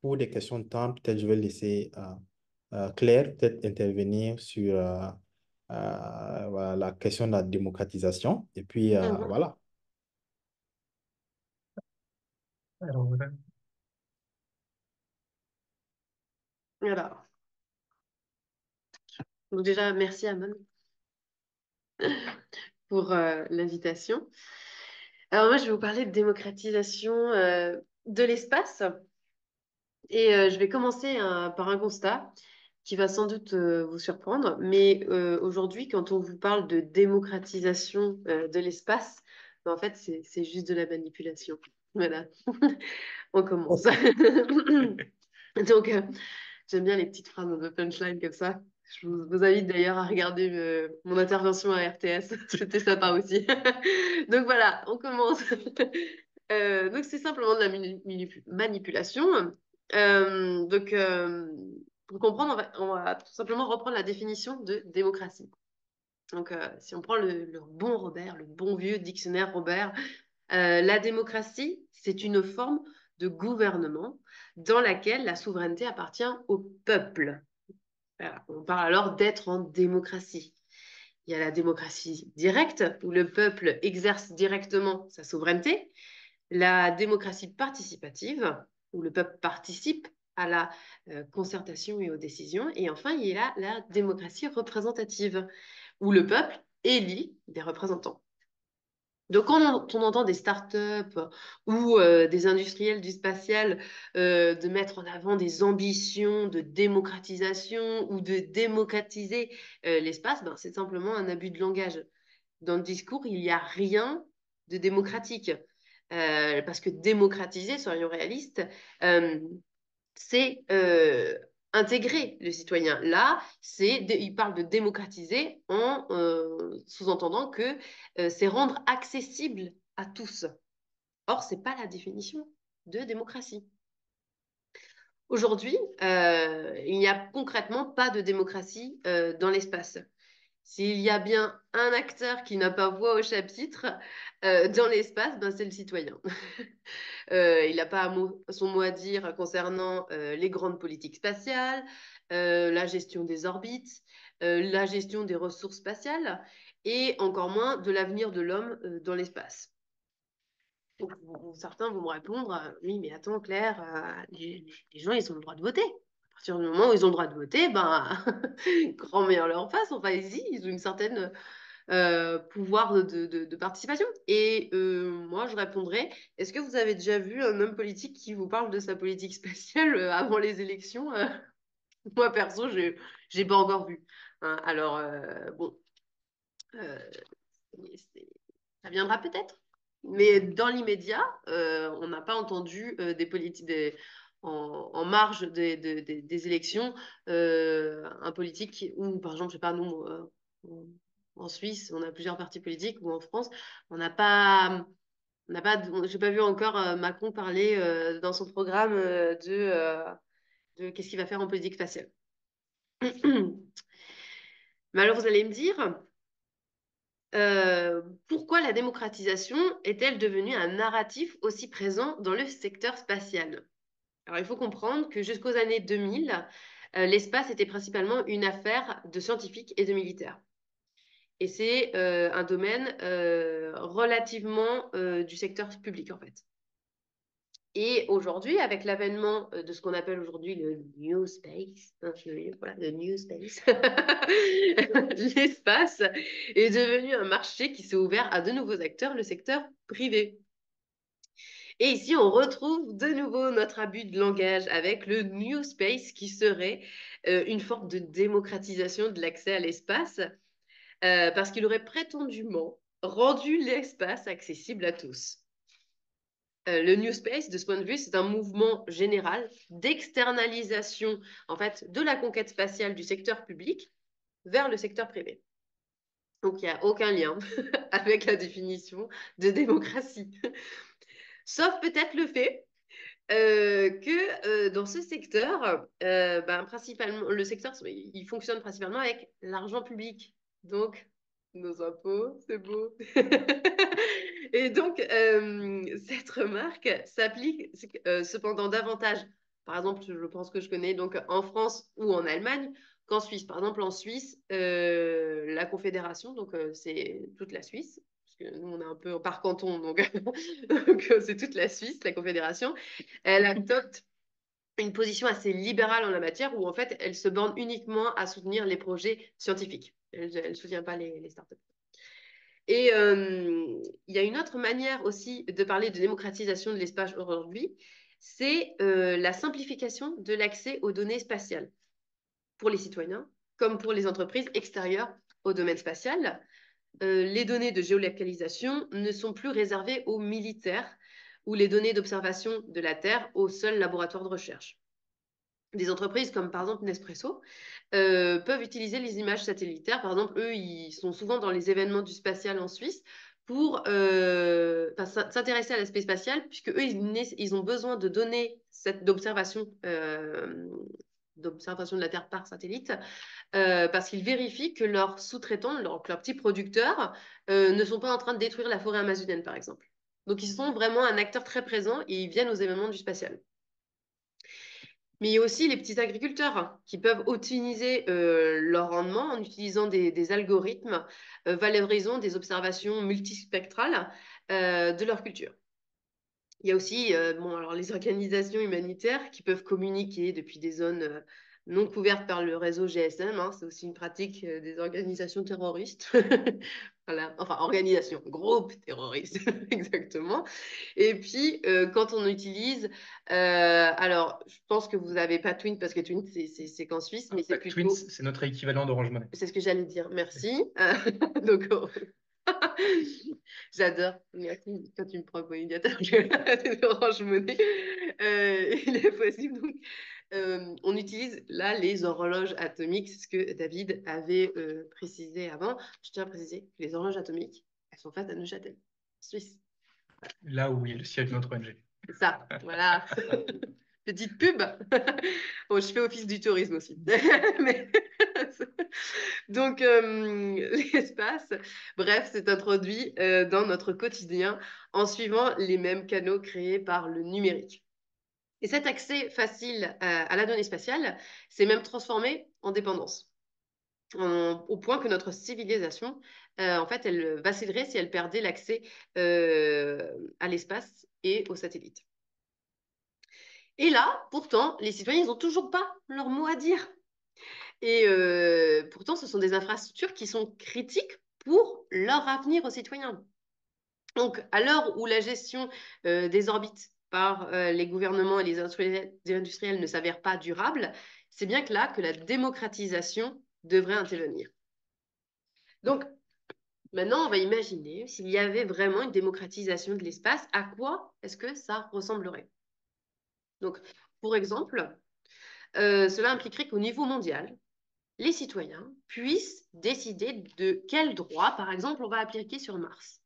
pour des questions de temps, peut-être je vais laisser Claire peut-être intervenir sur voilà, la question de la démocratisation. Et puis, Mhm. voilà. Alors, voilà. Donc déjà, merci Amon pour l'invitation. Alors moi, je vais vous parler de démocratisation de l'espace et je vais commencer par un constat qui va sans doute vous surprendre, mais aujourd'hui, quand on vous parle de démocratisation de l'espace, ben, en fait, c'est juste de la manipulation. Voilà, on commence. Donc, j'aime bien les petites phrases de punchline comme ça. Je vous invite d'ailleurs à regarder mon intervention à RTS. C'était sympa aussi. Donc voilà, on commence. Donc c'est simplement de la manipulation. Pour comprendre, on va tout simplement reprendre la définition de démocratie. Donc si on prend le bon Robert, le bon vieux dictionnaire Robert, la démocratie, c'est une forme de gouvernement dans laquelle la souveraineté appartient au peuple. Voilà. On parle alors d'être en démocratie. Il y a la démocratie directe, où le peuple exerce directement sa souveraineté, la démocratie participative, où le peuple participe à la concertation et aux décisions, et enfin, il y a la démocratie représentative, où le peuple élit des représentants. Donc, quand on entend des startups ou des industriels du spatial de mettre en avant des ambitions de démocratisation ou de démocratiser l'espace, ben, c'est simplement un abus de langage. Dans le discours, il n'y a rien de démocratique. Parce que démocratiser, soyons réalistes, euh, c'est intégrer le citoyen. Là, il parle de démocratiser en sous-entendant que c'est rendre accessible à tous. Or, c'est pas la définition de démocratie. Aujourd'hui, il n'y a concrètement pas de démocratie dans l'espace. S'il y a bien un acteur qui n'a pas voix au chapitre dans l'espace, ben c'est le citoyen. Il n'a pas son mot à dire concernant les grandes politiques spatiales, la gestion des orbites, la gestion des ressources spatiales et encore moins de l'avenir de l'homme dans l'espace. Donc, certains vont me répondre, oui, mais attends, Claire, les gens, ils ont le droit de voter. À partir du moment où ils ont le droit de voter, ben, grand bien leur face, enfin, ils ont une certaine pouvoir de participation. Et moi, je répondrais, est-ce que vous avez déjà vu un homme politique qui vous parle de sa politique spatiale avant les élections? Moi, perso, j'ai pas encore vu. Hein. Alors, bon, euh, c'est- ça viendra peut-être. Mais dans l'immédiat, on n'a pas entendu des politiques en marge des élections, un politique ou, par exemple, je sais pas, nous, en Suisse, on a plusieurs partis politiques, ou en France, j'ai pas vu encore Macron parler dans son programme de qu'est-ce qu'il va faire en politique spatiale. Mais alors, vous allez me dire, pourquoi la démocratisation est-elle devenue un narratif aussi présent dans le secteur spatial? Alors, il faut comprendre que jusqu'aux années 2000, l'espace était principalement une affaire de scientifiques et de militaires. Et c'est un domaine relativement du secteur public, en fait. Et aujourd'hui, avec l'avènement de ce qu'on appelle aujourd'hui le New Space, hein, voilà, le New Space, l'espace est devenu un marché qui s'est ouvert à de nouveaux acteurs, le secteur privé. Et ici, on retrouve de nouveau notre abus de langage avec le New Space qui serait une forme de démocratisation de l'accès à l'espace parce qu'il aurait prétendument rendu l'espace accessible à tous. Le New Space, de ce point de vue, c'est un mouvement général d'externalisation en fait, de la conquête spatiale du secteur public vers le secteur privé. Donc, il n'y a aucun lien avec la définition de démocratie. Sauf peut-être le fait que dans ce secteur, ben, principalement, le secteur, il fonctionne principalement avec l'argent public. Donc, nos impôts, c'est beau. Et donc, cette remarque s'applique cependant davantage par exemple, je pense que je connais donc en France ou en Allemagne qu'en Suisse. Par exemple, en Suisse, la Confédération, donc c'est toute la Suisse, parce que nous, on est un peu par canton, donc donc c'est toute la Suisse, la Confédération. Elle adopte une position assez libérale en la matière où en fait, elle se borne uniquement à soutenir les projets scientifiques. Elle ne soutient pas les startups. Et il y a une autre manière aussi de parler de démocratisation de l'espace aujourd'hui, c'est la simplification de l'accès aux données spatiales pour les citoyens, comme pour les entreprises extérieures au domaine spatial. Les données de géolocalisation ne sont plus réservées aux militaires ou les données d'observation de la Terre aux seuls laboratoires de recherche. Des entreprises comme par exemple Nespresso peuvent utiliser les images satellitaires. Par exemple, eux, ils sont souvent dans les événements du spatial en Suisse pour s'intéresser à l'aspect spatial, puisque eux, ils ont besoin de données d'observation de la Terre par satellite, parce qu'ils vérifient que leurs sous-traitants, leurs petits producteurs, ne sont pas en train de détruire la forêt amazonienne, par exemple. Donc, ils sont vraiment un acteur très présent et ils viennent aux événements du spatial. Mais il y a aussi les petits agriculteurs qui peuvent optimiser leur rendement en utilisant des algorithmes valorisant des observations multispectrales de leur culture. Il y a aussi alors les organisations humanitaires qui peuvent communiquer depuis des zones non couvertes par le réseau GSM. Hein, c'est aussi une pratique des organisations terroristes. Voilà. Enfin, organisation, groupe terroriste, exactement. Et puis, quand on utilise... alors, je pense que vous n'avez pas Twint parce que Twint, c'est qu'en Suisse, mais c'est plutôt... Twint, c'est notre équivalent d'Orange Money. C'est ce que j'allais dire, merci. Donc, j'adore. Merci quand tu me prends pour une idiote. Orange Money. Il est possible. Donc, on utilise là les horloges atomiques. C'est ce que David avait précisé avant. Je tiens à préciser que les horloges atomiques, elles sont faites à Neuchâtel, Suisse. Là où il y a le siège de notre ONG. C'est ça, voilà. Petite pub. Bon, je fais office du tourisme aussi. Mais... Donc, l'espace, bref, c'est introduit dans notre quotidien en suivant les mêmes canaux créés par le numérique. Et cet accès facile à la donnée spatiale s'est même transformé en dépendance, au point que notre civilisation, en fait, elle vacillerait si elle perdait l'accès à l'espace et aux satellites. Et là, pourtant, les citoyens, ils n'ont toujours pas leur mot à dire. Et pourtant, ce sont des infrastructures qui sont critiques pour leur avenir aux citoyens. Donc, à l'heure où la gestion des orbites par les gouvernements et les industriels ne s'avère pas durable, c'est bien que là que la démocratisation devrait intervenir. Donc, maintenant, on va imaginer s'il y avait vraiment une démocratisation de l'espace, à quoi est-ce que ça ressemblerait? Donc, pour exemple, cela impliquerait qu'au niveau mondial, les citoyens puissent décider de quel droit, par exemple, on va appliquer sur Mars.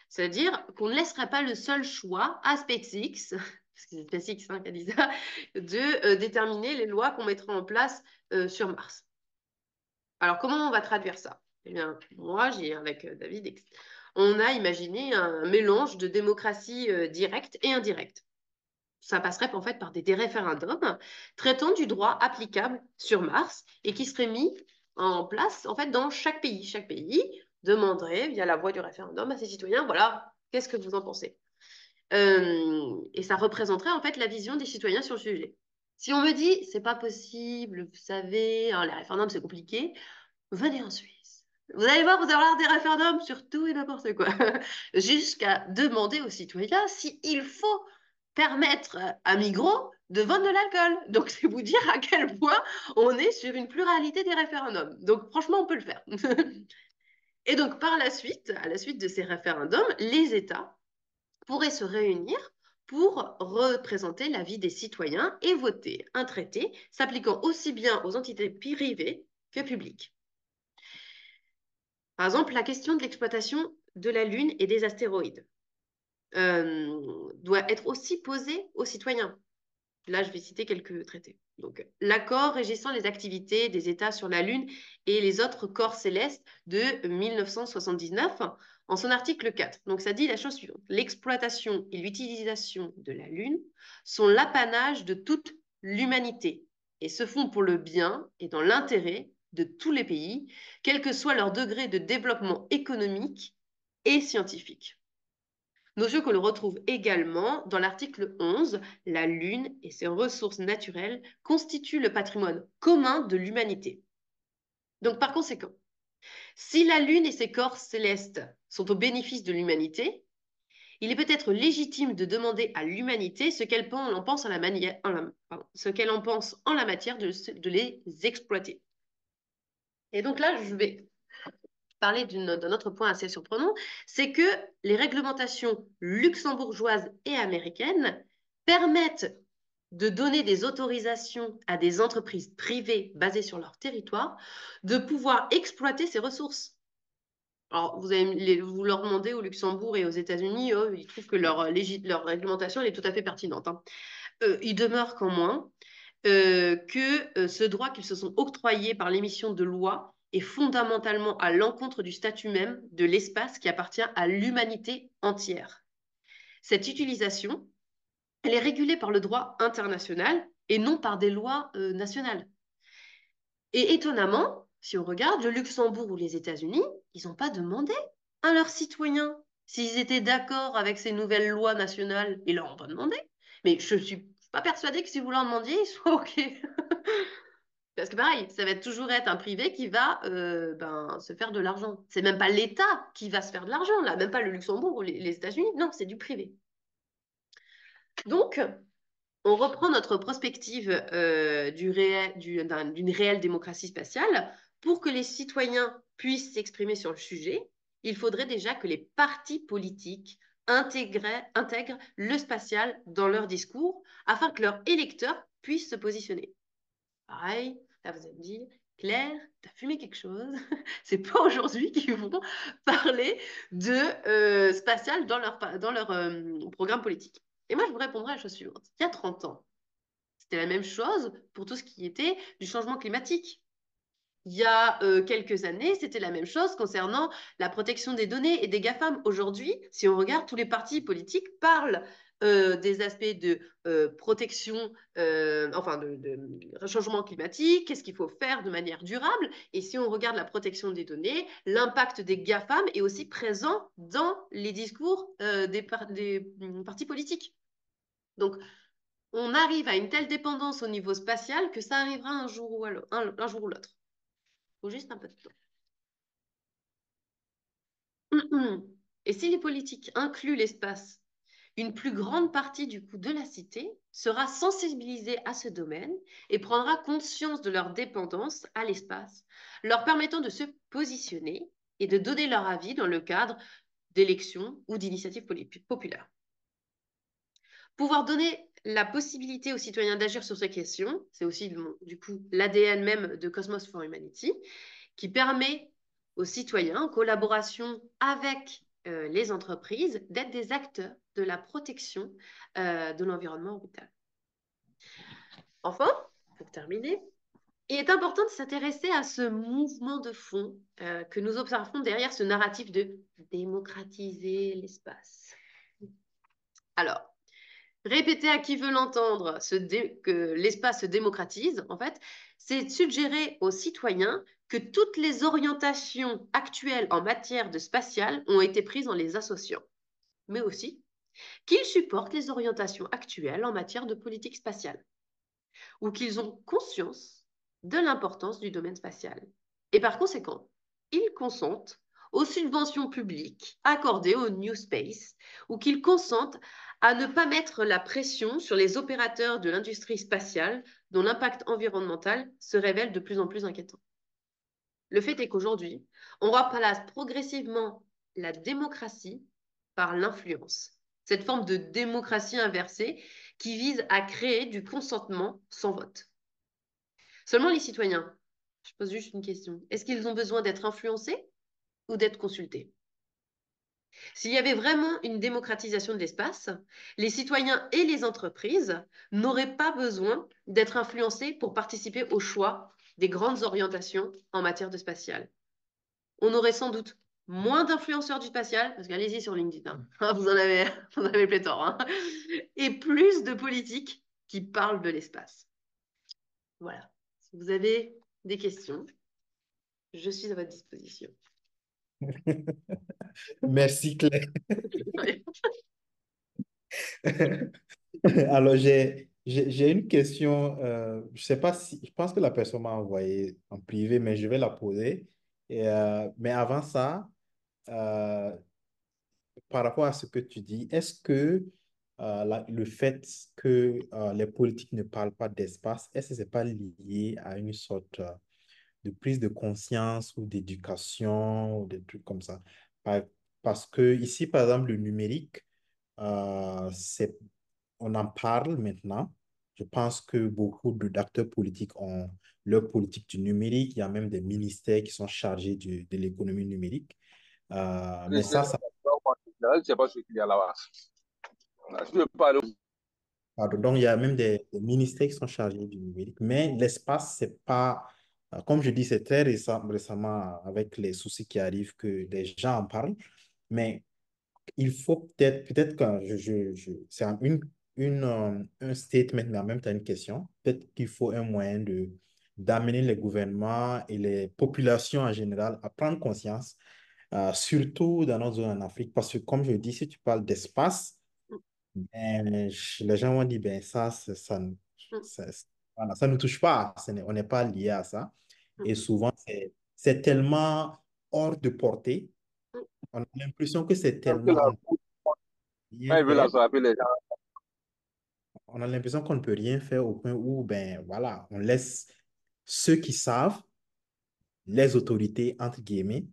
C'est-à-dire qu'on ne laisserait pas le seul choix à SpaceX, parce que c'est SpaceX qui a dit ça, de déterminer les lois qu'on mettra en place sur Mars. Alors, comment on va traduire ça? Eh bien, moi, avec David, on a imaginé un mélange de démocratie directe et indirecte. Ça passerait en fait par des référendums traitant du droit applicable sur Mars et qui seraient mis en place en fait dans chaque pays. Chaque pays demanderait via la voie du référendum à ses citoyens, voilà, qu'est-ce que vous en pensez? Et ça représenterait en fait la vision des citoyens sur le sujet. Si on me dit, c'est pas possible, vous savez, hein, les référendums c'est compliqué, venez en Suisse. Vous allez voir, vous allez avoir des référendums sur tout et n'importe quoi, jusqu'à demander aux citoyens s'il faut permettre à Migros de vendre de l'alcool. Donc, c'est vous dire à quel point on est sur une pluralité des référendums. Donc, franchement, on peut le faire. Et donc, par la suite, à la suite de ces référendums, les États pourraient se réunir pour représenter l'avis des citoyens et voter un traité s'appliquant aussi bien aux entités privées que publiques. Par exemple, la question de l'exploitation de la Lune et des astéroïdes doit être aussi posée aux citoyens. Là, je vais citer quelques traités. Donc, l'accord régissant les activités des États sur la Lune et les autres corps célestes de 1979, en son article 4. Donc, ça dit la chose suivante. L'exploitation et l'utilisation de la Lune sont l'apanage de toute l'humanité et se font pour le bien et dans l'intérêt de tous les pays, quel que soit leur degré de développement économique et scientifique. Notion que l'on retrouve également dans l'article 11, la Lune et ses ressources naturelles constituent le patrimoine commun de l'humanité. Donc par conséquent, si la Lune et ses corps célestes sont au bénéfice de l'humanité, il est peut-être légitime de demander à l'humanité ce qu'elle en pense en la matière de les exploiter. Et donc là, je vais parler d'un autre point assez surprenant, c'est que les réglementations luxembourgeoises et américaines permettent de donner des autorisations à des entreprises privées basées sur leur territoire de pouvoir exploiter ces ressources. Alors, vous leur demandez au Luxembourg et aux États-Unis, ils trouvent que leur réglementation elle est tout à fait pertinente. Hein. Il demeure qu'en moins que ce droit qu'ils se sont octroyés par l'émission de lois est fondamentalement à l'encontre du statut même de l'espace qui appartient à l'humanité entière. Cette utilisation, elle est régulée par le droit international et non par des lois nationales. Et étonnamment, si on regarde le Luxembourg ou les États-Unis, ils n'ont pas demandé à leurs citoyens s'ils étaient d'accord avec ces nouvelles lois nationales. Ils leur ont pas demandé. Mais je ne suis pas persuadée que si vous leur demandiez, ils soient OK. Parce que pareil, ça va toujours être un privé qui va se faire de l'argent. C'est même pas l'État qui va se faire de l'argent, là, même pas le Luxembourg ou les États-Unis. Non, c'est du privé. Donc, on reprend notre prospective d'une réelle démocratie spatiale. Pour que les citoyens puissent s'exprimer sur le sujet, il faudrait déjà que les partis politiques intègrent le spatial dans leur discours afin que leurs électeurs puissent se positionner. Pareil, là vous allez me dire, Claire, t'as fumé quelque chose. C'est pas aujourd'hui qu'ils vont parler de spatial dans leur programme politique. Et moi, je vous répondrai à la chose suivante. Il y a 30 ans, c'était la même chose pour tout ce qui était du changement climatique. Il y a quelques années, c'était la même chose concernant la protection des données et des GAFAM. Aujourd'hui, si on regarde, tous les partis politiques parlent des aspects de protection, de changement climatique, qu'est-ce qu'il faut faire de manière durable. Et si on regarde la protection des données, l'impact des GAFAM est aussi présent dans les discours des partis politiques. Donc, on arrive à une telle dépendance au niveau spatial que ça arrivera un jour ou l'autre. Il faut juste un peu de temps. Et si les politiques incluent l'espace, une plus grande partie du coup de la cité sera sensibilisée à ce domaine et prendra conscience de leur dépendance à l'espace, leur permettant de se positionner et de donner leur avis dans le cadre d'élections ou d'initiatives populaires. Pouvoir donner la possibilité aux citoyens d'agir sur ces questions, c'est aussi du coup l'ADN même de Cosmos for Humanity, qui permet aux citoyens, en collaboration avec les entreprises, d'être des acteurs de la protection de l'environnement orbital. Enfin, pour terminer, il est important de s'intéresser à ce mouvement de fond que nous observons derrière ce narratif de démocratiser l'espace. Alors, répéter à qui veut l'entendre que l'espace se démocratise, en fait, c'est suggérer aux citoyens que toutes les orientations actuelles en matière de spatial ont été prises en les associant, mais aussi qu'ils supportent les orientations actuelles en matière de politique spatiale, ou qu'ils ont conscience de l'importance du domaine spatial. Et par conséquent, ils consentent aux subventions publiques accordées au New Space, ou qu'ils consentent à ne pas mettre la pression sur les opérateurs de l'industrie spatiale dont l'impact environnemental se révèle de plus en plus inquiétant. Le fait est qu'aujourd'hui, on remplace progressivement la démocratie par l'influence. Cette forme de démocratie inversée qui vise à créer du consentement sans vote. Seulement les citoyens, je pose juste une question, est-ce qu'ils ont besoin d'être influencés ou d'être consultés? S'il y avait vraiment une démocratisation de l'espace, les citoyens et les entreprises n'auraient pas besoin d'être influencés pour participer au choix des grandes orientations en matière de spatial. On aurait sans doute moins d'influenceurs du spatial, parce qu'allez-y sur LinkedIn, hein, vous en avez pléthore, hein, et plus de politiques qui parlent de l'espace. Voilà. Si vous avez des questions, je suis à votre disposition. Merci, Claire. Alors, j'ai une question. Je sais pas si, je pense que la personne m'a envoyé en privé, mais je vais la poser. Mais avant ça, euh, par rapport à ce que tu dis, est-ce que le fait que les politiques ne parlent pas d'espace, est-ce que c'est pas lié à une sorte de prise de conscience ou d'éducation ou des trucs comme ça? Par- Parce que ici, par exemple, le numérique, c'est on en parle maintenant. Je pense que beaucoup d'acteurs politiques ont leur politique du numérique. Il y a même des ministères qui sont chargés de l'économie numérique. Mais Christian, ça, je ne sais pas ce qu'il y a là-bas. Je veux parler. pardon. Donc, il y a même des ministères qui sont chargés du numérique. Mais l'espace, c'est pas, comme je dis, c'est très récemment, avec les soucis qui arrivent, que les gens en parlent. Mais il faut peut-être que c'est un statement, mais en même temps une question. Peut-être qu'il faut un moyen d'amener les gouvernements et les populations en général à prendre conscience, surtout dans notre zone en Afrique, parce que comme je dis, si tu parles d'espace, ben, les gens vont dire, ben ça, voilà, ça ne touche pas, on n'est pas lié à ça. Et souvent, c'est tellement hors de portée, on a l'impression que c'est Parce que tellement, là, on ne peut rien quand il veut faire. attraper les gens, On a l'impression qu'on ne peut rien faire au point où, ben voilà, on laisse ceux qui savent, les autorités, entre guillemets,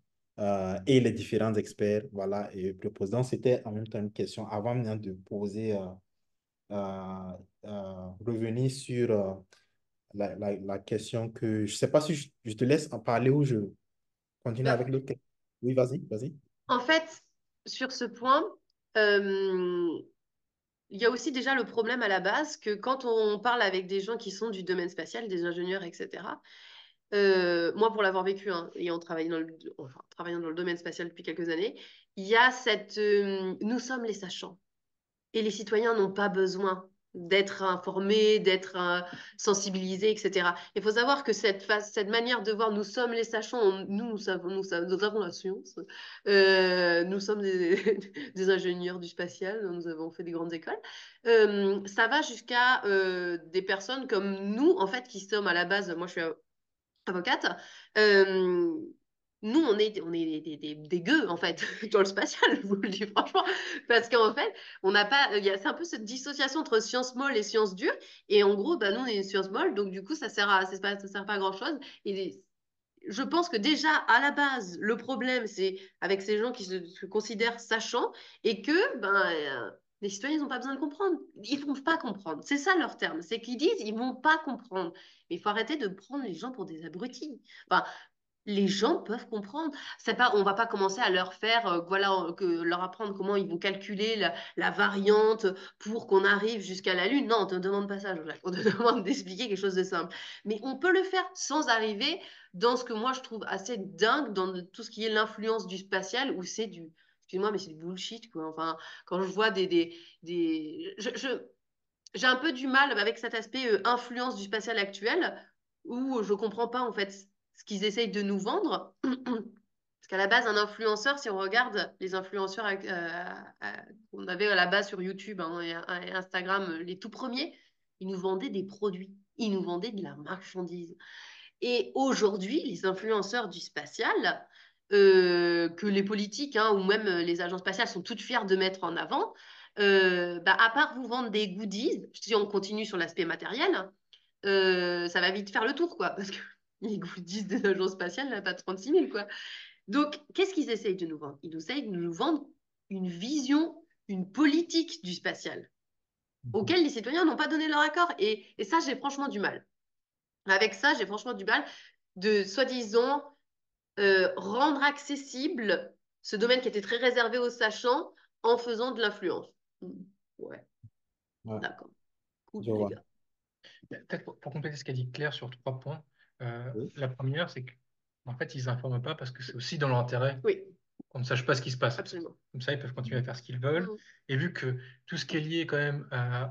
et les différents experts, voilà, et propose. Donc, c'était en même temps une question avant maintenant de poser, revenir sur la question que je ne sais pas si je te laisse en parler ou je continue Ben, avec l'autre question. Oui, vas-y, vas-y. en fait, sur ce point, euh, il y a aussi déjà le problème à la base que quand on parle avec des gens qui sont du domaine spatial, des ingénieurs, etc., moi, pour l'avoir vécu, hein, ayant travaillé enfin, travaillant dans le domaine spatial depuis quelques années, il y a cette nous sommes les sachants et les citoyens n'ont pas besoin d'être informés, d'être sensibilisés, etc. Il faut savoir que cette manière de voir, nous sommes les sachants, nous savons, nous avons la science, nous sommes des ingénieurs du spatial, nous avons fait des grandes écoles. Ça va jusqu'à des personnes comme nous, en fait, qui sommes à la base, moi je suis avocate, euh, nous, on est des gueux, en fait, dans le spatial, je vous le dis franchement. Parce qu'en fait, on n'a pas. C'est un peu cette dissociation entre sciences molles et sciences dures. Et en gros, bah, nous, on est une science molle, donc du coup, ça sert pas à grand-chose. Et je pense que déjà, à la base, le problème, c'est avec ces gens qui se considèrent sachants et que les citoyens n'ont pas besoin de comprendre. Ils ne vont pas comprendre. C'est ça leur terme. C'est qu'ils disent ils ne vont pas comprendre. Mais il faut arrêter de prendre les gens pour des abrutis. Enfin, les gens peuvent comprendre. C'est pas, on va pas commencer à leur faire, leur apprendre comment ils vont calculer la variante pour qu'on arrive jusqu'à la Lune. Non, on te demande pas ça, Jacques. On te demande d'expliquer quelque chose de simple. Mais on peut le faire sans arriver dans ce que moi je trouve assez dingue dans tout ce qui est l'influence du spatial, où c'est du, excuse-moi, mais c'est du bullshit, quoi. Enfin, quand je vois j'ai un peu du mal avec cet aspect influence du spatial actuel, où je comprends pas en fait ce qu'ils essayent de nous vendre. Parce qu'à la base, un influenceur, si on regarde les influenceurs qu'on avait à la base sur YouTube, hein, et Instagram, les tout premiers, ils nous vendaient des produits, ils nous vendaient de la marchandise. Et aujourd'hui, les influenceurs du spatial, que les politiques, hein, ou même les agences spatiales sont toutes fières de mettre en avant, à part vous vendre des goodies, si on continue sur l'aspect matériel, ça va vite faire le tour, quoi, parce que les goodies des agences spatiales, là, pas 36 000, quoi. Donc, qu'est-ce qu'ils essayent de nous vendre? Ils essayent de nous vendre une vision, une politique du spatial, auquel les citoyens n'ont pas donné leur accord. Et ça, j'ai franchement du mal. Avec ça, j'ai franchement du mal de, soi-disant, rendre accessible ce domaine qui était très réservé aux sachants en faisant de l'influence. Ouais, Ouais, d'accord. Cool, je les vois. gars. Peut-être pour compléter ce qu'a dit Claire sur 3 points. Oui. La première, c'est qu'en fait, ils n'informent pas parce que c'est aussi dans leur intérêt Oui, qu'on ne sache pas ce qui se passe. absolument. Comme ça, ils peuvent continuer à faire ce qu'ils veulent. Mm. Et vu que tout ce qui est lié quand même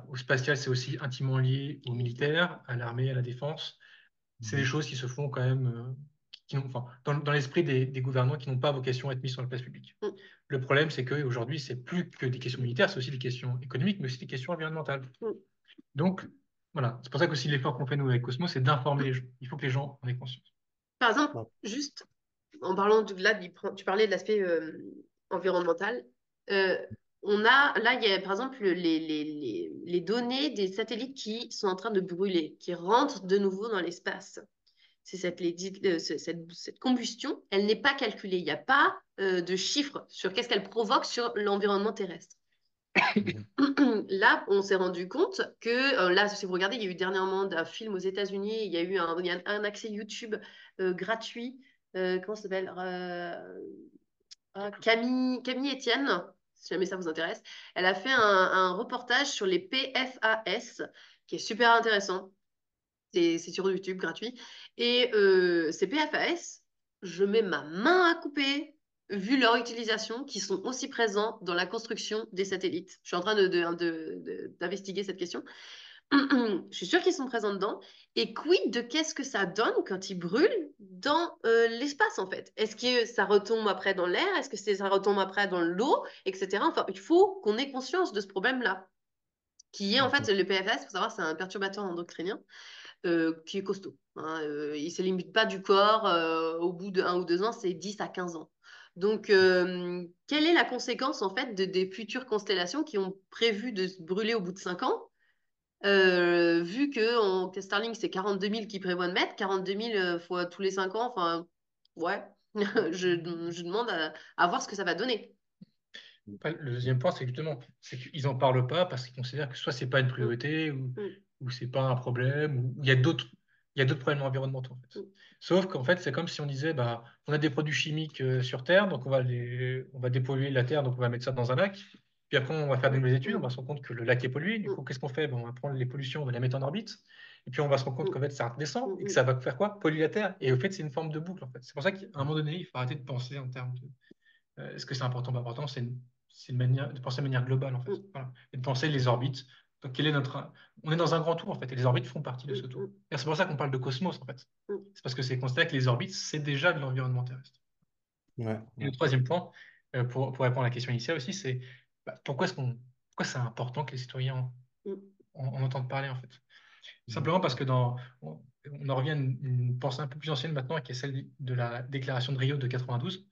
au spatial, c'est aussi intimement lié au militaire, à l'armée, à la défense, c'est des choses qui se font quand même, enfin, dans l'esprit des gouvernants qui n'ont pas vocation à être mis sur la place publique. Mm. Le problème, c'est qu'aujourd'hui, c'est plus que des questions militaires, c'est aussi des questions économiques, mais aussi des questions environnementales. Mm. Donc, voilà, c'est pour ça qu'aussi l'effort qu'on fait nous avec Cosmos, c'est d'informer les gens. Il faut que les gens en aient conscience. Par exemple, Ouais. juste en parlant là, tu parlais de l'aspect environnemental. Euh, là, il y a par exemple les données des satellites qui sont en train de brûler, qui rentrent de nouveau dans l'espace. Cette combustion, elle n'est pas calculée. Il n'y a pas de chiffre sur qu'est-ce qu'elle provoque sur l'environnement terrestre. Là, on s'est rendu compte que, là, si vous regardez, il y a eu dernièrement un film aux États-Unis, il y a eu un accès YouTube gratuit. Comment ça s'appelle Camille Etienne, si jamais ça vous intéresse. Elle a fait un reportage sur les PFAS qui est super intéressant. C'est sur YouTube gratuit. Et ces PFAS, je mets ma main à couper vu leur utilisation, qui sont aussi présents dans la construction des satellites. Je suis en train d'investiguer cette question. Je suis sûre qu'ils sont présents dedans. Et quid de qu'est-ce que ça donne quand ils brûlent dans l'espace, en fait? Est-ce que ça retombe après dans l'air? Est-ce que ça retombe après dans l'eau, etc. Enfin, il faut qu'on ait conscience de ce problème-là, qui est en fait le PFAS. Il faut savoir, c'est un perturbateur endocrinien qui est costaud. Hein. Il ne se limite pas du corps. Au bout de 1 ou 2 ans, c'est 10 à 15 ans. Donc, quelle est la conséquence en fait des futures constellations qui ont prévu de se brûler au bout de 5 ans vu que Starlink, c'est 42 000 qui prévoient de mettre, 42 000 fois tous les 5 ans, enfin, ouais, je demande à voir ce que ça va donner. Après, le deuxième point, c'est justement, c'est qu'ils n'en parlent pas parce qu'ils considèrent que soit c'est pas une Mm, priorité mm, ou c'est pas un problème ou il y a d'autres problèmes environnementaux en fait. mm, Sauf qu'en fait, c'est comme si on disait, bah, on a des produits chimiques sur Terre, donc on va dépolluer la Terre, donc on va mettre ça dans un lac. Puis après, on va faire de nouvelles études, on va se rendre compte que le lac est pollué. Du coup, qu'est-ce qu'on fait? Ben, on va prendre les pollutions, on va les mettre en orbite. Et puis on va se rendre compte qu'en fait, ça redescend et que ça va faire quoi? Polluer la Terre. Et au fait, c'est une forme de boucle en fait. C'est pour ça qu'à un moment donné, il faut arrêter de penser en termes de est-ce que c'est important, pas important? C'est une manière de penser de manière globale, en fait. Voilà. Et de penser les orbites. Donc, on est dans un grand tour, en fait, et les orbites font partie de ce tour. Et c'est pour ça qu'on parle de cosmos, en fait. C'est parce que c'est considéré que les orbites, c'est déjà de l'environnement terrestre. Ouais, Et le troisième point, pour répondre à la question initiale aussi, c'est pourquoi c'est important que les citoyens en entendent parler, en fait. Simplement parce que on en revient à une pensée un peu plus ancienne maintenant, qui est celle de la déclaration de Rio de 92.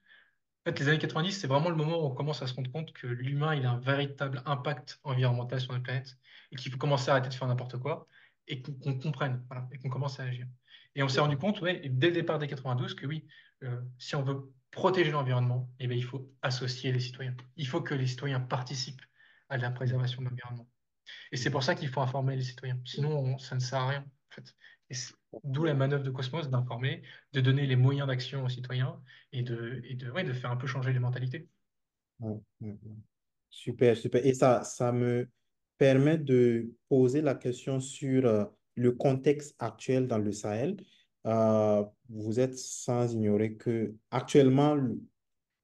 En fait, les années 90, c'est vraiment le moment où on commence à se rendre compte que l'humain, il a un véritable impact environnemental sur notre planète et qu'il faut commencer à arrêter de faire n'importe quoi et qu'on comprenne, voilà, et qu'on commence à agir. Et on s'est rendu compte, ouais, dès le départ des 92, que oui, si on veut protéger l'environnement, eh bien, il faut associer les citoyens. Il faut que les citoyens participent à la préservation de l'environnement. Et c'est pour ça qu'il faut informer les citoyens. Sinon, ça ne sert à rien, en fait. Et d'où la manœuvre de Cosmos d'informer, de donner les moyens d'action aux citoyens ouais, de faire un peu changer les mentalités. ouais, ouais, ouais. Super, super. Et ça me permet de poser la question sur le contexte actuel dans le Sahel. Vous êtes sans ignorer que actuellement,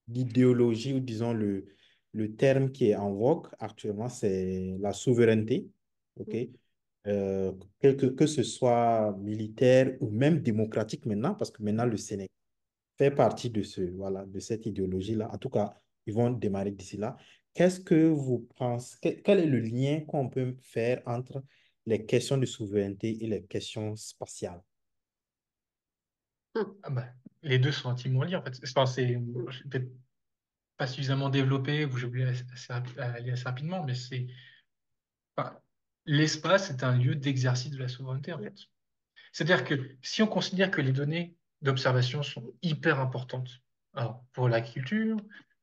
l'idéologie ou disons le terme qui est en vogue actuellement, c'est la souveraineté. OK? Que ce soit militaire ou même démocratique maintenant, parce que maintenant le Sénégal fait partie voilà, de cette idéologie-là. En tout cas, ils vont démarrer d'ici là. Qu'est-ce que vous pensez, quel est le lien qu'on peut faire entre les questions de souveraineté et les questions spatiales? Ah bah, les deux sont intimement liés, en fait. Enfin, c'est peut-être pas suffisamment développé, ou j'ai oublié aller assez rapidement, mais enfin, l'espace est un lieu d'exercice de la souveraineté, en fait. C'est-à-dire que si on considère que les données d'observation sont hyper importantes, alors pour l'agriculture,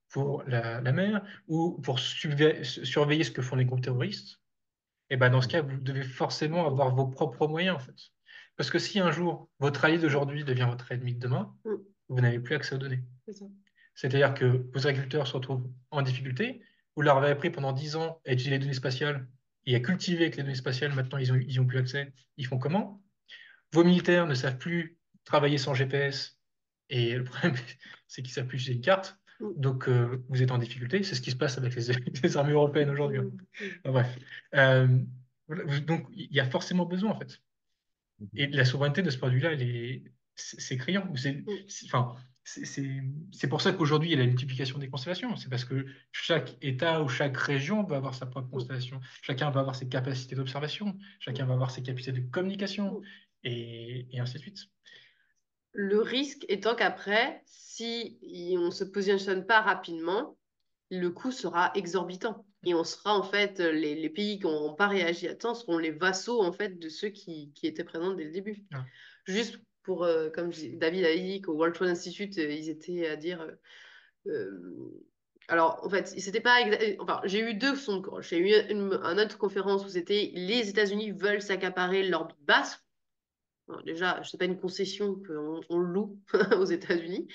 pour la mer, ou pour surveiller ce que font les groupes terroristes, et ben dans ce cas, vous devez forcément avoir vos propres moyens, en fait. Parce que si un jour, votre allié d'aujourd'hui devient votre ennemi de demain, vous n'avez plus accès aux données. C'est-à-dire que vos agriculteurs se retrouvent en difficulté, vous leur avez appris pendant 10 ans à utiliser les données spatiales et à cultiver avec les données spatiales, maintenant ils ont plus accès, ils font comment? Vos militaires ne savent plus travailler sans GPS, et le problème, c'est qu'ils ne savent plus utiliser une carte, donc vous êtes en difficulté, c'est ce qui se passe avec les armées européennes aujourd'hui. Bref. Euh, donc il y a forcément besoin, en fait. Et la souveraineté de ce point de vue-là, c'est criant. Enfin, c'est pour ça qu'aujourd'hui, il y a la multiplication des constellations. C'est parce que chaque État ou chaque région va avoir sa propre constellation. Chacun va avoir ses capacités d'observation, chacun va avoir ses capacités de communication, et ainsi de suite. Le risque étant qu'après, si on ne se positionne pas rapidement, le coût sera exorbitant. Et on sera en fait, les pays qui n'auront pas réagi à temps seront les vassaux en fait de ceux qui étaient présents dès le début. Ah. Juste pour, comme David a dit qu'au World Trade Institute, ils étaient à dire... alors, en fait, c'était pas enfin, j'ai eu deux sons de cloche. J'ai eu une autre conférence où c'était les États-Unis veulent s'accaparer l'orbite basse. Alors, déjà, c'est pas une concession qu'on loue aux États-Unis.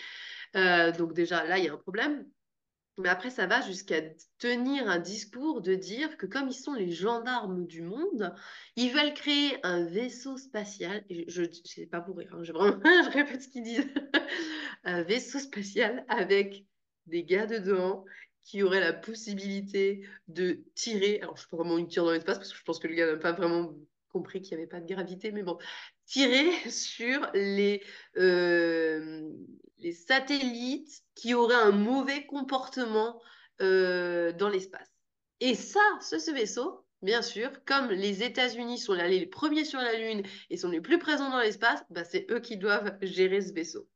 Donc déjà, là, il y a un problème. Mais après, ça va jusqu'à tenir un discours de dire que comme ils sont les gendarmes du monde, ils veulent créer un vaisseau spatial. Et je sais pas pour rire, hein, je répète ce qu'ils disent. Un vaisseau spatial avec des gars dedans qui auraient la possibilité de tirer. Alors, je sais pas comment ils tirent dans l'espace parce que je pense que le gars n'a pas vraiment compris qu'il n'y avait pas de gravité, mais bon, tirer sur les satellites qui auraient un mauvais comportement dans l'espace. Et ça, ce vaisseau, bien sûr, comme les États-Unis sont allés les premiers sur la Lune et sont les plus présents dans l'espace, bah, c'est eux qui doivent gérer ce vaisseau.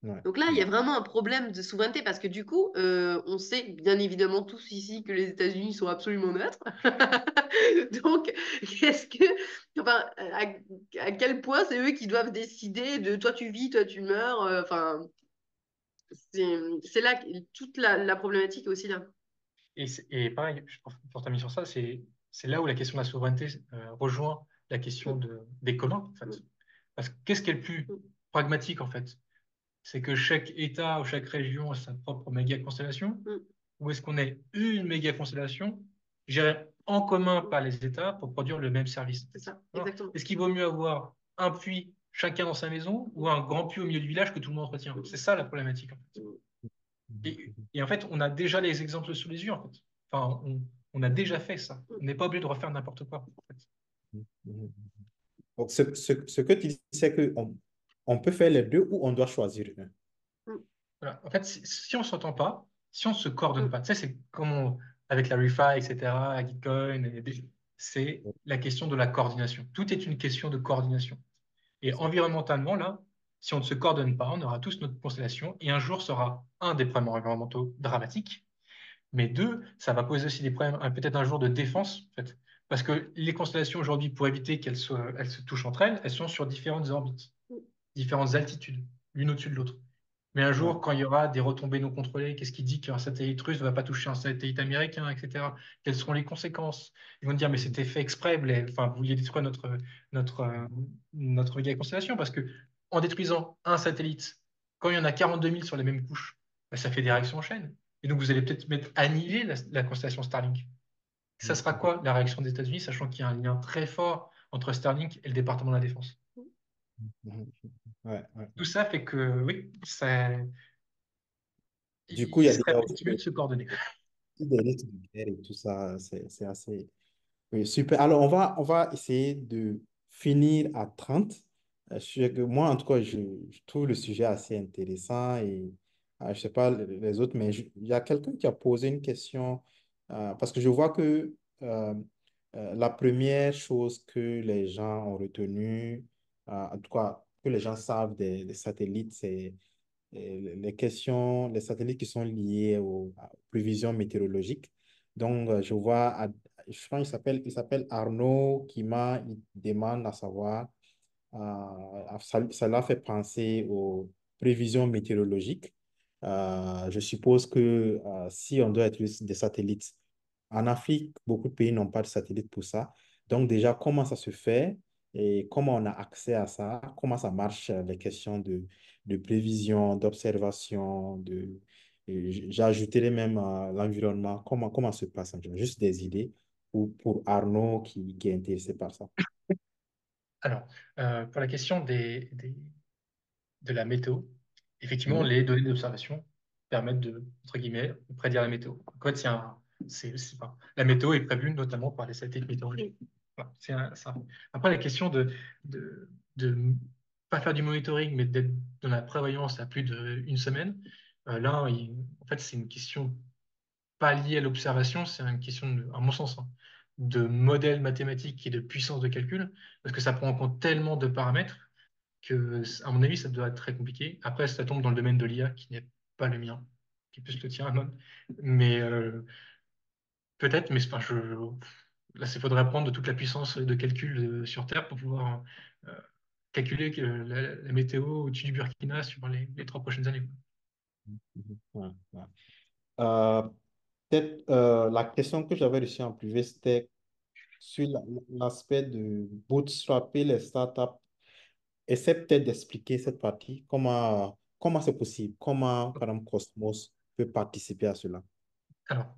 Ouais. Donc là, il y a vraiment un problème de souveraineté parce que du coup, on sait bien évidemment tous ici que les États-Unis sont absolument neutres. Donc, enfin, à quel point c'est eux qui doivent décider de toi tu vis, toi tu meurs. Enfin, c'est là que toute la problématique est aussi là. Et pareil, pour terminer sur ça, c'est là où la question de la souveraineté rejoint la question des communs, en fait. Parce que qu'est-ce qui est le plus pragmatique, en fait? C'est que chaque État ou chaque région a sa propre méga constellation, ou est-ce qu'on est une méga constellation gérée en commun par les États pour produire le même service? C'est ça, Alors, exactement. est-ce qu'il vaut mieux avoir un puits chacun dans sa maison ou un grand puits au milieu du village que tout le monde entretient? C'est ça la problématique, en fait. Et en fait, on a déjà les exemples sous les yeux, en fait. Enfin, on a déjà fait ça. On n'est pas obligé de refaire n'importe quoi, en fait. Donc, ce que tu dis, c'est qu'on peut faire les deux ou on doit choisir un. Voilà. En fait, si on ne s'entend pas, si on ne se coordonne pas, tu sais, c'est comme avec la ReFi, etc., Gitcoin, c'est la question de la coordination. Tout est une question de coordination. Et environnementalement, là, si on ne se coordonne pas, on aura tous notre constellation et un jour sera un des problèmes environnementaux dramatiques, mais deux, ça va poser aussi des problèmes peut-être un jour de défense, en fait. Parce que les constellations aujourd'hui, pour éviter elles se touchent entre elles, elles sont sur différentes orbites, différentes altitudes, l'une au-dessus de l'autre. Mais un jour, quand il y aura des retombées non contrôlées, qu'est-ce qui dit qu'un satellite russe ne va pas toucher un satellite américain, etc. Quelles seront les conséquences? Ils vont dire, mais c'était fait exprès, enfin, vous vouliez détruire notre méga constellation, parce que en détruisant un satellite, quand il y en a 42 000 sur les mêmes couches, bah, ça fait des réactions en chaîne. Et donc, vous allez peut-être annihiler la constellation Starlink. Ça sera quoi la réaction des États-Unis, sachant qu'il y a un lien très fort entre Starlink et le département de la Défense? Ouais. Tout ça fait que, oui, Du coup, il y il a serait déjà peut-être mieux de se coordonner. des risques de guerre et tout ça. C'est assez. Oui, super. Alors, on va essayer de finir à 30. Moi, en tout cas, je trouve le sujet assez intéressant et je ne sais pas les autres, mais il y a quelqu'un qui a posé une question parce que je vois que la première chose que les gens ont retenue, en tout cas, que les gens savent des satellites, c'est les satellites qui sont liés aux prévisions météorologiques. Donc, je vois, je crois qu'il s'appelle Arnaud qui il demande à savoir, ça l'a fait penser aux prévisions météorologiques. Je suppose que si on doit utiliser des satellites, en Afrique, beaucoup de pays n'ont pas de satellites pour ça. Donc, déjà, comment ça se fait? et comment on a accès à ça, comment ça marche, les questions de prévision, d'observation, j'ajouterais même l'environnement, comment se passe en général, juste des idées ou pour Arnaud qui est intéressé par ça. Alors, pour la question de la météo, effectivement, Oui. les données d'observation permettent de, entre guillemets, prédire la météo. En fait, la météo est prévue notamment par les satellites météorologiques. Voilà, après, la question de pas faire du monitoring, mais d'être dans la prévoyance à plus d'une semaine, là, en fait, c'est une question pas liée à l'observation, c'est une question, à mon sens, hein, de modèle mathématique et de puissance de calcul, parce que ça prend en compte tellement de paramètres que, à mon avis, ça doit être très compliqué. Après, ça tombe dans le domaine de l'IA qui n'est pas le mien, qui est plus le tien, Amon. Mais peut-être, mais enfin, là, il faudrait prendre de toute la puissance de calcul sur Terre pour pouvoir calculer que la météo au-dessus du Burkina sur les 3 prochaines années. Mhm. Ouais, ouais. Euh, Peut-être la question que j'avais reçue en privé, c'était sur l'aspect de bootstrapper les startups. Essaie peut-être d'expliquer cette partie, comment c'est possible, comment, par exemple, Cosmos peut participer à cela. Alors,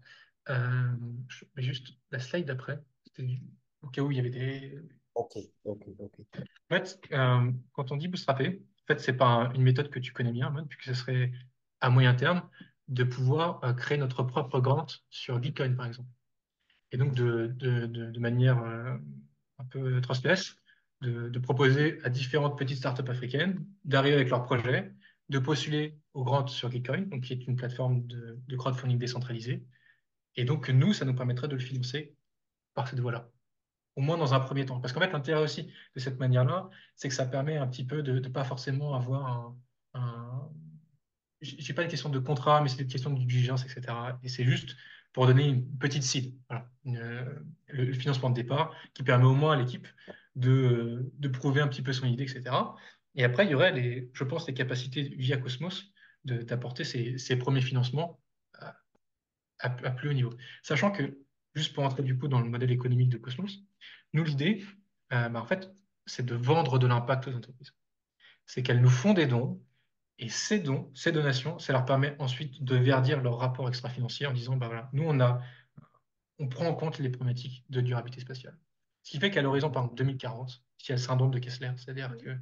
je mets juste la slide d'après, c'était au cas où il y avait des. Ok, ok, ok. En fait, quand on dit bootstrapper, en fait, c'est pas une méthode que tu connais bien, Amon, puisque ce serait à moyen terme de pouvoir créer notre propre grant sur Bitcoin, par exemple. Et donc, de manière un peu transverse, de proposer à différentes petites startups africaines d'arriver avec leurs projets, de postuler au grant sur Gitcoin, donc qui est une plateforme de crowdfunding décentralisée. Et donc, nous, ça nous permettrait de le financer par cette voie-là, au moins dans un premier temps. Parce qu'en fait, l'intérêt aussi de cette manière-là, c'est que ça permet un petit peu de ne pas forcément avoir un, j'ai pas une question de contrat, mais c'est une question de diligence, etc. Et c'est juste pour donner une petite seed, voilà, le financement de départ qui permet au moins à l'équipe de prouver un petit peu son idée, etc. Et après, il y aurait, je pense, les capacités via Cosmos d'apporter ces premiers financements à plus haut niveau. Sachant que, juste pour entrer du coup dans le modèle économique de Cosmos, nous, l'idée, en fait, c'est de vendre de l'impact aux entreprises. C'est qu'elles nous font des dons et ces dons, ces donations, ça leur permet ensuite de verdir leur rapport extra-financier en disant, bah voilà, nous, on prend en compte les problématiques de durabilité spatiale. Ce qui fait qu'à l'horizon, par exemple, 2040, il y a le syndrome de Kessler, c'est-à-dire que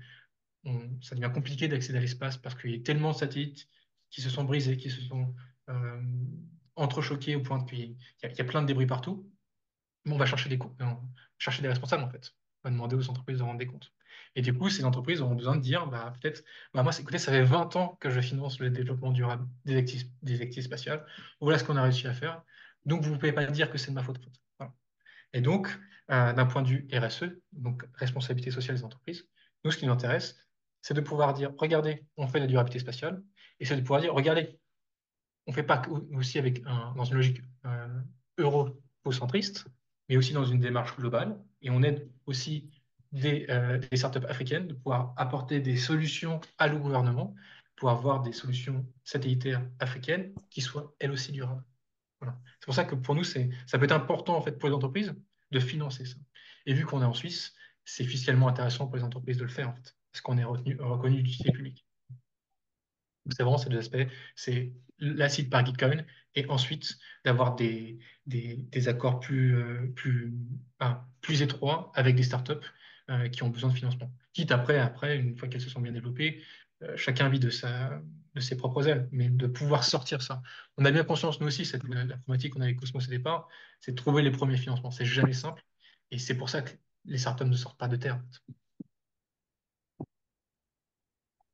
ça devient compliqué d'accéder à l'espace parce qu'il y a tellement de satellites qui se sont brisés, qui se sont euh, entrechoqués au point qu'il y a plein de débris partout. Mais on va chercher des responsables, en fait. On va demander aux entreprises de rendre des comptes. Et du coup, ces entreprises auront besoin de dire, bah, peut-être, bah, moi, écoutez, ça fait 20 ans que je finance le développement durable des activités spatiales. Voilà ce qu'on a réussi à faire. Donc, vous ne pouvez pas dire que c'est de ma faute, en fait. Voilà. Et donc, d'un point de vue RSE, donc responsabilité sociale des entreprises, nous, ce qui nous intéresse, c'est de pouvoir dire, regardez, on fait de la durabilité spatiale, et c'est de pouvoir dire, regardez, on ne fait pas aussi dans une logique eurocentriste, mais aussi dans une démarche globale. Et on aide aussi des startups africaines de pouvoir apporter des solutions à nos gouvernements pour avoir des solutions satellitaires africaines qui soient elles aussi durables. Voilà. C'est pour ça que pour nous, ça peut être important en fait, pour les entreprises de financer ça. Et vu qu'on est en Suisse, c'est fiscalement intéressant pour les entreprises de le faire, en fait, parce qu'on est reconnu d'utilité publique. C'est vraiment ces deux aspects, c'est l'acide par Gitcoin et ensuite d'avoir des accords plus étroits avec des startups qui ont besoin de financement. Quitte après une fois qu'elles se sont bien développées, chacun vit de ses propres ailes, mais de pouvoir sortir ça. On a bien conscience, nous aussi, la problématique qu'on a avec Cosmos au départ, c'est de trouver les premiers financements. C'est jamais simple et c'est pour ça que les startups ne sortent pas de terre.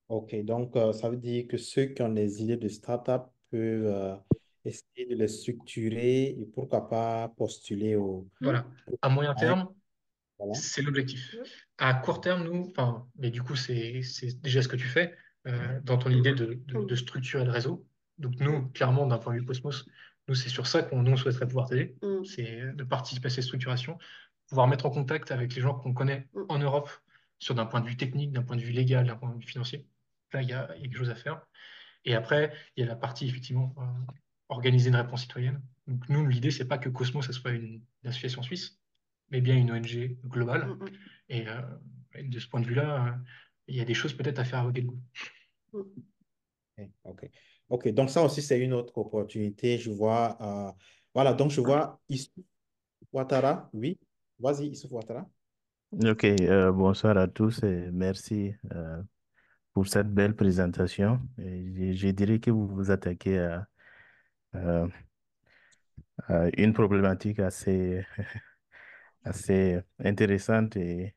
Ok, donc ça veut dire que ceux qui ont des idées de start-up peuvent essayer de les structurer et pourquoi pas postuler Voilà. au- À moyen à un- terme, voilà. c'est l'objectif. À court terme, nous, enfin, mais du coup, c'est déjà ce que tu fais dans ton idée de structurer le réseau. Donc, nous, clairement, d'un point de vue Cosmos, nous, c'est sur ça qu'on nous souhaiterait pouvoir t'aider. C'est de participer à ces structurations, pouvoir mettre en contact avec les gens qu'on connaît en Europe, d'un point de vue technique, d'un point de vue légal, d'un point de vue financier. Là, il y a quelque chose à faire. Et après, il y a la partie, effectivement, organiser une réponse citoyenne. Donc, nous, l'idée, c'est pas que Cosmos, ça soit une association suisse, mais bien une ONG globale. Mm, Et, de ce point de vue-là, il y a des choses peut-être à faire avec le goût. mm. Ok. Ok, donc ça aussi, c'est une autre opportunité. Je vois, voilà, donc je vois Issouf Ouattara, oui. Vas-y, Issouf Ouattara. Ok, bonsoir à tous et merci pour cette belle présentation. Et je dirais que vous vous attaquez à- à une problématique assez, assez intéressante et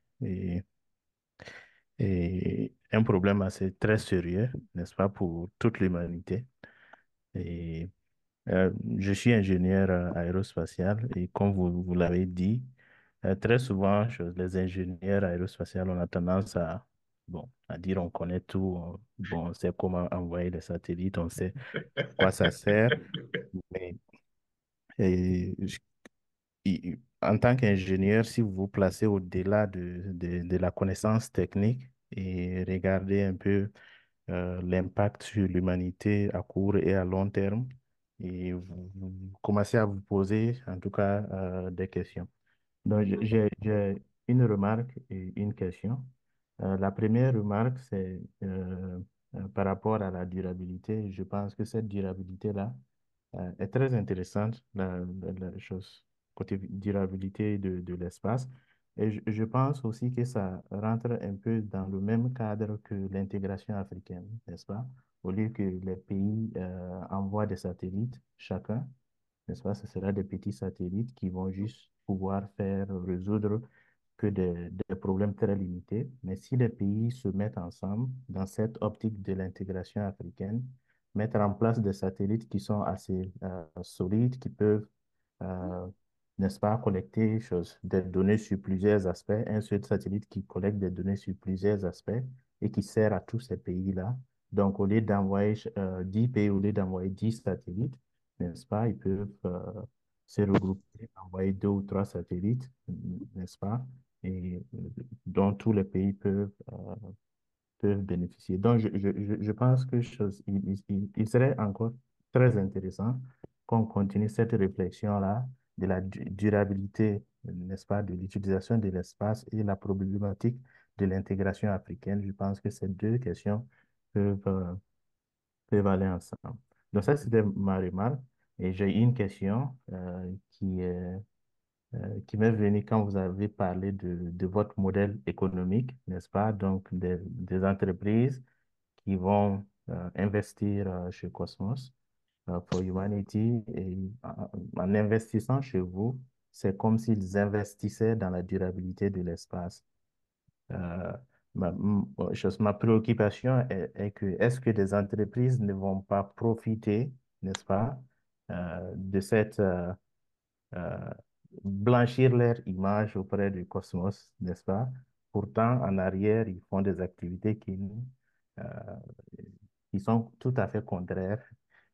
un problème assez très sérieux, n'est-ce pas, pour toute l'humanité. Et je suis ingénieur aérospatial et comme vous l'avez dit, très souvent, les ingénieurs aérospatiaux, on a tendance bon, à dire on connaît tout, bon, on sait comment envoyer les satellites, on sait à quoi ça sert, mais et, en tant qu'ingénieur, si vous vous placez au-delà de la connaissance technique et regardez un peu l'impact sur l'humanité à court et à long terme, et vous commencez à vous poser en tout cas des questions. Donc, j'ai une remarque et une question. La première remarque, c'est par rapport à la durabilité. Je pense que cette durabilité-là est très intéressante, la chose, côté durabilité de l'espace. Et je pense aussi que ça rentre un peu dans le même cadre que l'intégration africaine, n'est-ce pas? Au lieu que les pays envoient des satellites chacun, n'est-ce pas? Ce sera des petits satellites qui vont juste pouvoir faire résoudre que des problèmes très limités. Mais si les pays se mettent ensemble dans cette optique de l'intégration africaine, mettre en place des satellites qui sont assez solides, qui peuvent, euh, n'est-ce pas, collecter des données sur plusieurs aspects, un seul satellite qui collecte des données sur plusieurs aspects et qui sert à tous ces pays-là. Donc, au lieu d'envoyer 10 pays, au lieu d'envoyer 10 satellites, n'est-ce pas, ils peuvent se regrouper, envoyer 2 ou 3 satellites, n'est-ce pas, et dont tous les pays peuvent bénéficier. Donc, je pense que il serait encore très intéressant qu'on continue cette réflexion-là de la durabilité, n'est-ce pas, de l'utilisation de l'espace et la problématique de l'intégration africaine. Je pense que ces deux questions peuvent, peuvent aller ensemble. Donc, ça, c'était ma remarque. Et j'ai une question qui m'est venue quand vous avez parlé de votre modèle économique, n'est-ce pas? Donc, des entreprises qui vont investir chez Cosmos for Humanity. Et en investissant chez vous, c'est comme s'ils investissaient dans la durabilité de l'espace. Euh, ma préoccupation est que est-ce que des entreprises ne vont pas profiter, n'est-ce pas, de cette euh, blanchir leur image auprès du cosmos, n'est-ce pas? Pourtant, en arrière, ils font des activités euh, qui sont tout à fait contraires,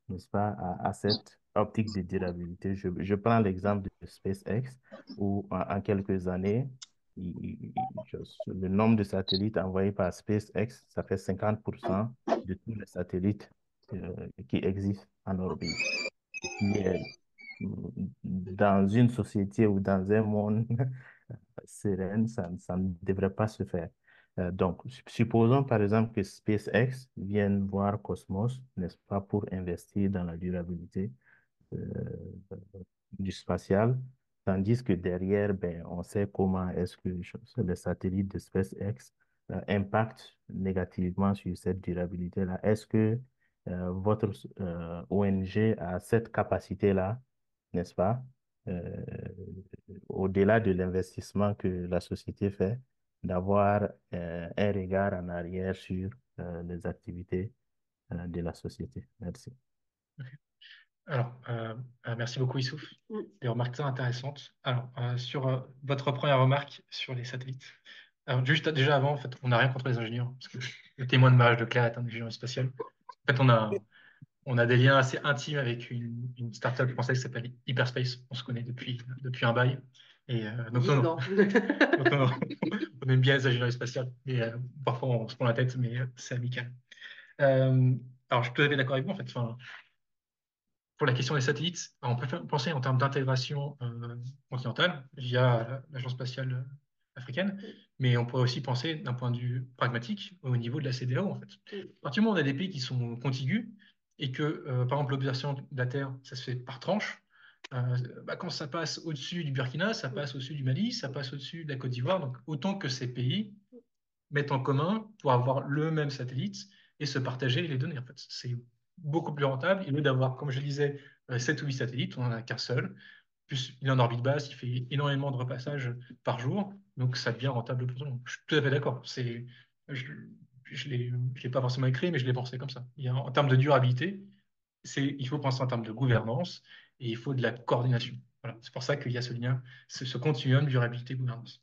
n'est-ce pas, à cette optique de durabilité. Je prends l'exemple de SpaceX, où en quelques années, le nombre de satellites envoyés par SpaceX, ça fait 50% de tous les satellites qui existent en orbite. Qui est dans une société ou dans un monde serein, ça ne devrait pas se faire. Donc, supposons par exemple que SpaceX vienne voir Cosmos, n'est-ce pas, pour investir dans la durabilité euh, du spatial, tandis que derrière, ben, on sait comment est-ce que les satellites de SpaceX impactent négativement sur cette durabilité-là. Est-ce que votre ONG a cette capacité-là, n'est-ce pas, euh, au-delà de l'investissement que la société fait, d'avoir un regard en arrière sur les activités de la société? Merci. Alors, merci beaucoup, Issouf. Mm. Des remarques très intéressantes. Alors, sur votre première remarque sur les satellites. Alors, juste déjà avant, en fait, on n'a rien contre les ingénieurs, parce que le témoin de mariage de Claire est un ingénieur spatial. En fait, on a des liens assez intimes avec une startup française qui s'appelle Hyperspace. On se connaît depuis un bail. Et donc, non, non. 10 ans. Donc, non, non. On aime bien les ingénieurs spatiales. Et parfois, on se prend la tête, mais c'est amical. Alors, je suis tout à fait d'accord avec vous, en fait. Enfin, pour la question des satellites, on peut penser en termes d'intégration continentale via l'Agence spatiale africaine, mais on pourrait aussi penser d'un point de vue pragmatique au niveau de la CEDEAO, en fait. À partir du moment où on a des pays qui sont contigus et que, par exemple, l'observation de la Terre, ça se fait par tranche, quand ça passe au-dessus du Burkina, ça passe au-dessus du Mali, ça passe au-dessus de la Côte d'Ivoire, donc autant que ces pays mettent en commun pour avoir le même satellite et se partager les données. En fait, c'est beaucoup plus rentable. Au lieu d'avoir, comme je le disais, 7 ou 8 satellites, on n'en a qu'un seul. Plus il est en orbite basse, il fait énormément de repassages par jour, donc ça devient rentable pour tout le monde. Je suis tout à fait d'accord. Je l'ai pas forcément écrit, mais je l'ai pensé comme ça. En termes de durabilité, il faut penser en termes de gouvernance et il faut de la coordination. Voilà. C'est pour ça qu'il y a ce lien, ce continuum durabilité-gouvernance.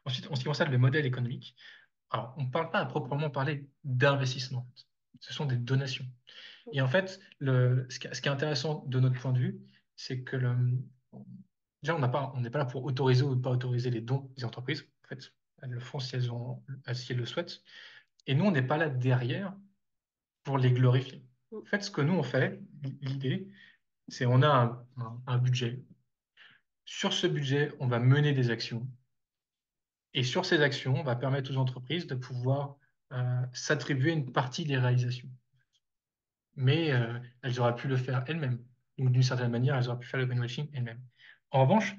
Ensuite, en ce qui concerne le modèle économique, alors, on ne parle pas à proprement parler d'investissement. Ce sont des donations. Et en fait, ce qui est intéressant de notre point de vue, c'est que déjà, on n'est pas là pour autoriser ou ne pas autoriser les dons des entreprises. En fait, elles le font si elles le souhaitent. Et nous, on n'est pas là derrière pour les glorifier. En fait, ce que nous, on fait, l'idée, c'est on a un budget. Sur ce budget, on va mener des actions. Et sur ces actions, on va permettre aux entreprises de pouvoir s'attribuer une partie des réalisations. Mais elles auraient pu le faire elles-mêmes. Donc, d'une certaine manière, elles auraient pu faire le greenwashing elles-mêmes. En revanche,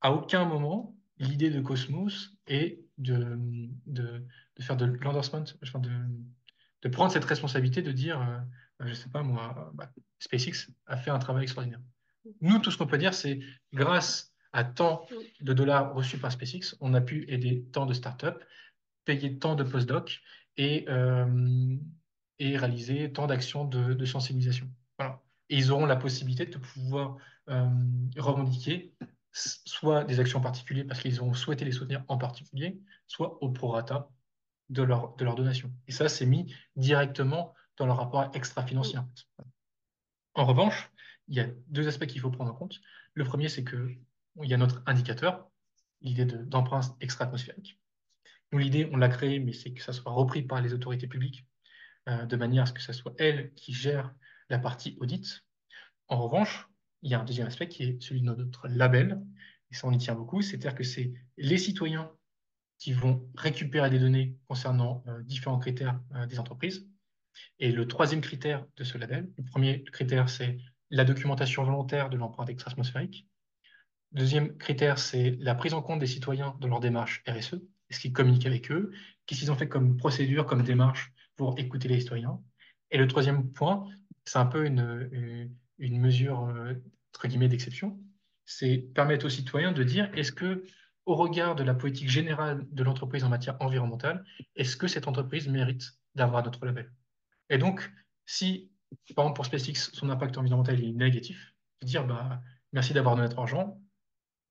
à aucun moment, l'idée de Cosmos est de faire de l'endorsement, enfin de prendre cette responsabilité de dire, je ne sais pas moi, SpaceX a fait un travail extraordinaire. Nous, tout ce qu'on peut dire, c'est grâce à tant de dollars reçus par SpaceX, on a pu aider tant de startups, payer tant de postdocs et réaliser tant d'actions de sensibilisation. Voilà. Et ils auront la possibilité de pouvoir revendiquer soit des actions particulières parce qu'ils ont souhaité les soutenir en particulier, soit au prorata de leur donation. Et ça, c'est mis directement dans leur rapport extra-financier. En revanche, il y a deux aspects qu'il faut prendre en compte. Le premier, c'est qu'il y a notre indicateur, l'idée d'empreinte extra-atmosphérique. Nous, l'idée, on l'a créée, mais c'est que ça soit repris par les autorités publiques, de manière à ce que ce soit elles qui gèrent la partie audit. En revanche, il y a un deuxième aspect qui est celui de notre label, et ça, on y tient beaucoup, c'est-à-dire que c'est les citoyens qui vont récupérer des données concernant différents critères des entreprises. Et le troisième critère de ce label, le premier critère, c'est la documentation volontaire de l'empreinte extra-atmosphérique. Le deuxième critère, c'est la prise en compte des citoyens dans leur démarche RSE. Est-ce qu'ils communiquent avec eux? Qu'est-ce qu'ils ont fait comme procédure, comme démarche pour écouter les citoyens? Et le troisième point, c'est un peu une mesure, entre guillemets, d'exception. C'est permettre aux citoyens de dire, est-ce que, au regard de la politique générale de l'entreprise en matière environnementale, est-ce que cette entreprise mérite d'avoir notre label? Et donc, si, par exemple, pour SpaceX, son impact environnemental est négatif, de dire, merci d'avoir donné notre argent,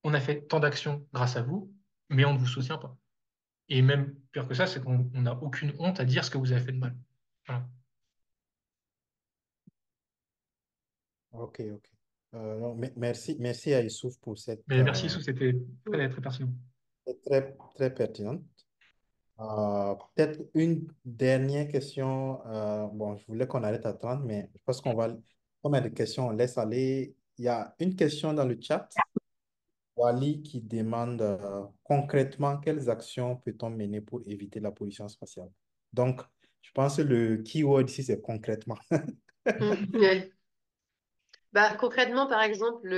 on a fait tant d'actions grâce à vous, mais on ne vous soutient pas. Et même pire que ça, c'est qu'on n'a aucune honte à dire ce que vous avez fait de mal. Voilà. Ok, ok. Non, merci à Youssouf pour cette Mais merci, Sou, c'était très, très pertinent. très, très pertinente. Peut-être une dernière question. Bon, je voulais qu'on arrête à 30, mais je pense qu'on va, comme il y a des questions, on laisse aller. Il y a une question dans le chat. Wally qui demande concrètement quelles actions peut-on mener pour éviter la pollution spatiale. Donc, je pense que le keyword ici, c'est concrètement. Ouais. Concrètement, par exemple,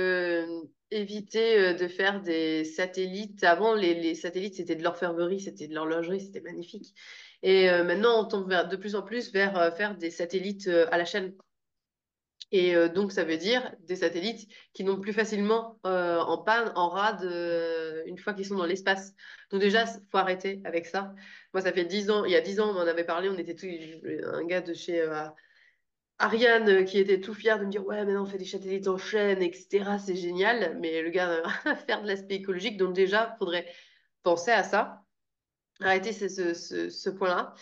éviter de faire des satellites. Avant, les satellites, c'était de l'orfèvrerie, c'était de l'horlogerie, c'était magnifique. Et maintenant, on tombe de plus en plus vers faire des satellites à la chaîne. Et donc, ça veut dire des satellites qui n'ont plus facilement en panne, en rade, une fois qu'ils sont dans l'espace. Donc déjà, il faut arrêter avec ça. Moi, ça fait 10 ans, il y a 10 ans, on en avait parlé, on était un gars de chez Ariane qui était tout fier de me dire, ouais, maintenant on fait des satellites en chaîne, etc. C'est génial. Mais le gars va faire de l'aspect écologique, donc déjà, il faudrait penser à ça, arrêter ce point-là.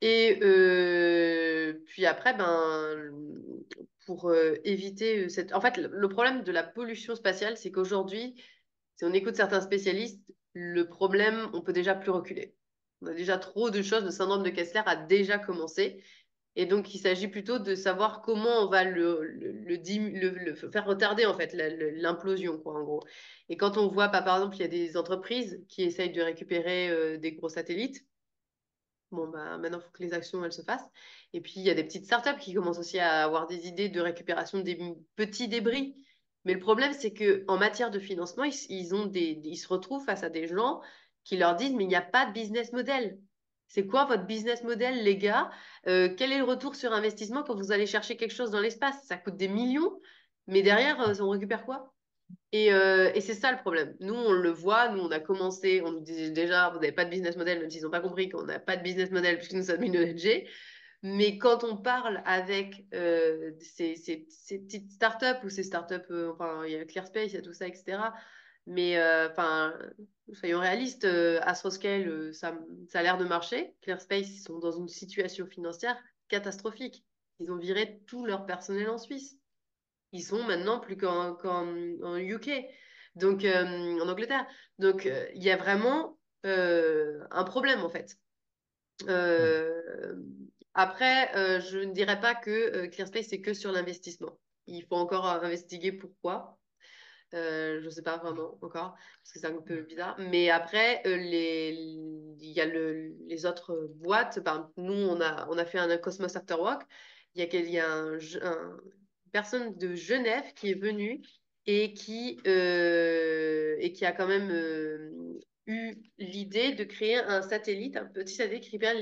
Et puis après, pour éviter cette... En fait, le problème de la pollution spatiale, c'est qu'aujourd'hui, si on écoute certains spécialistes, le problème, on peut déjà plus reculer. On a déjà trop de choses, le syndrome de Kessler a déjà commencé. Et donc, il s'agit plutôt de savoir comment on va le faire retarder, en fait, l'implosion, quoi, en gros. Et quand on voit, bah, par exemple, il y a des entreprises qui essayent de récupérer des gros satellites, bon, bah, maintenant, il faut que les actions, elles se fassent. Et puis, il y a des petites startups qui commencent aussi à avoir des idées de récupération des petits débris. Mais le problème, c'est que en matière de financement, ils se retrouvent face à des gens qui leur disent, mais il n'y a pas de business model. C'est quoi votre business model, les gars? Quel est le retour sur investissement quand vous allez chercher quelque chose dans l'espace? Ça coûte des millions, mais derrière, on récupère quoi? Et c'est ça le problème. Nous, on le voit, nous, on a commencé, on nous disait déjà, vous n'avez pas de business model, même s'ils n'ont pas compris qu'on n'a pas de business model puisque nous sommes une ONG. Mais quand on parle avec ces petites startups ou ces startups, enfin, il y a ClearSpace, il y a tout ça, etc. Mais enfin, soyons réalistes, Astroscale, ça a l'air de marcher. ClearSpace, ils sont dans une situation financière catastrophique. Ils ont viré tout leur personnel en Suisse. Ils sont maintenant plus qu'en UK, donc en Angleterre. Donc il y a vraiment un problème en fait. Euh, Après, je ne dirais pas que ClearSpace c'est que sur l'investissement. Il faut encore investiguer pourquoi. Je ne sais pas vraiment encore, parce que c'est un peu bizarre. Mais après, il y a les autres boîtes. Ben, nous, on a fait un Cosmos After Work. Il y a une personne de Genève qui est venue et qui a quand même eu l'idée de créer un satellite, un petit satellite qui récupère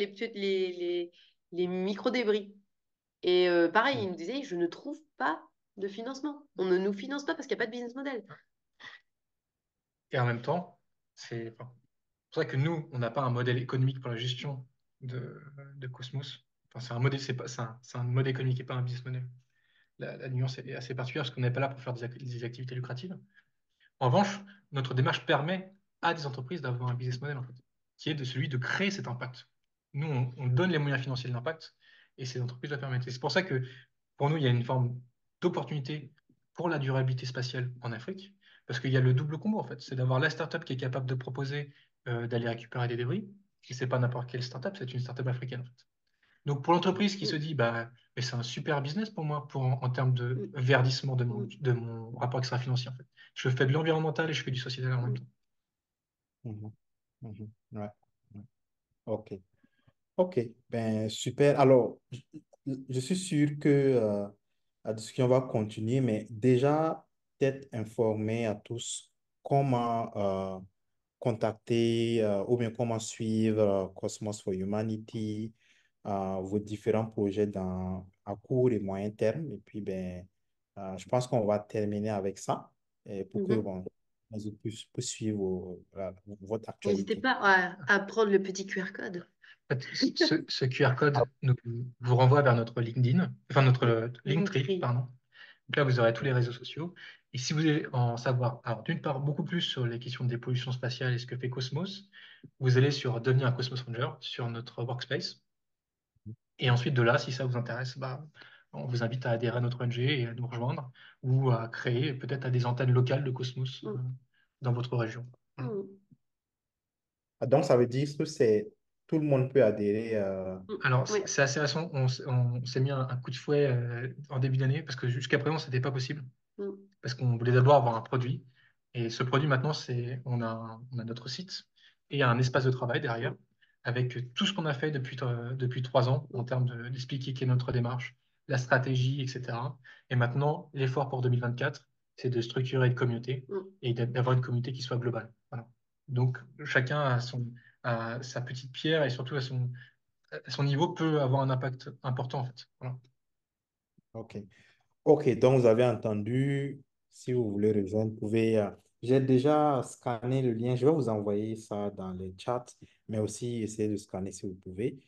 les micro-débris. Et pareil, il nous disait, je ne trouve pas de financement. On ne nous finance pas parce qu'il n'y a pas de business model. Et en même temps, c'est enfin, pour ça que nous, on n'a pas un modèle économique pour la gestion de Cosmos. Enfin, c'est un modèle, c'est un modèle économique et pas un business model. La nuance est assez particulière parce qu'on n'est pas là pour faire des activités lucratives. En revanche, notre démarche permet à des entreprises d'avoir un business model, en fait, qui est de celui de créer cet impact. Nous, on donne les moyens financiers de l'impact et ces entreprises le permettent. Et c'est pour ça que pour nous, il y a une forme d'opportunité pour la durabilité spatiale en Afrique, parce qu'il y a le double combo, en fait. C'est d'avoir la startup qui est capable de proposer d'aller récupérer des débris, et c'est pas n'importe quelle startup, c'est une startup africaine, en fait. Donc pour l'entreprise qui se dit, bah, mais c'est un super business pour moi en termes de verdissement de mon rapport extra-financier, en fait. Je fais de l'environnemental et je fais du sociétal en même temps. Mhm. Mhm. Ouais. Ouais. OK. OK. Ben, super. Alors, je suis sûr que la discussion va continuer, mais déjà, peut-être informer à tous comment contacter ou bien comment suivre Cosmos for Humanity, vos différents projets à court et moyen terme. Et puis, ben, je pense qu'on va terminer avec ça pour que bon, les autres puissent suivre votre N'hésitez actualité. pas à prendre le petit QR code. En fait, ce QR code vous renvoie vers notre LinkedIn, enfin notre Linktree, Linktree. pardon. Donc là, vous aurez tous les réseaux sociaux. Et si vous voulez en savoir, alors d'une part, beaucoup plus sur les questions des pollutions spatiales et ce que fait Cosmos, vous allez sur Devenir un Cosmos Ranger sur notre workspace. Et ensuite, de là, si ça vous intéresse, bah, on vous invite à adhérer à notre ONG et à nous rejoindre ou à créer peut-être à des antennes locales de Cosmos dans votre région. Donc, ça veut dire que tout le monde peut adhérer. Alors, Oui. c'est assez récent. On s'est mis un coup de fouet en début d'année parce que jusqu'à présent, ce n'était pas possible. Parce qu'on voulait d'abord avoir un produit. Et ce produit, maintenant, on a notre site et un espace de travail derrière avec tout ce qu'on a fait depuis 3 ans en termes d'expliquer quelle est notre démarche, la stratégie, etc. Et maintenant, l'effort pour 2024, c'est de structurer une communauté et d'avoir une communauté qui soit globale. Voilà. Donc, chacun a sa petite pierre et surtout à son niveau peut avoir un impact important en fait. Voilà. OK. OK, donc vous avez entendu, si vous voulez rejoindre, vous pouvez... j'ai déjà scanné le lien, je vais vous envoyer ça dans les chats, mais aussi essayer de scanner si vous pouvez.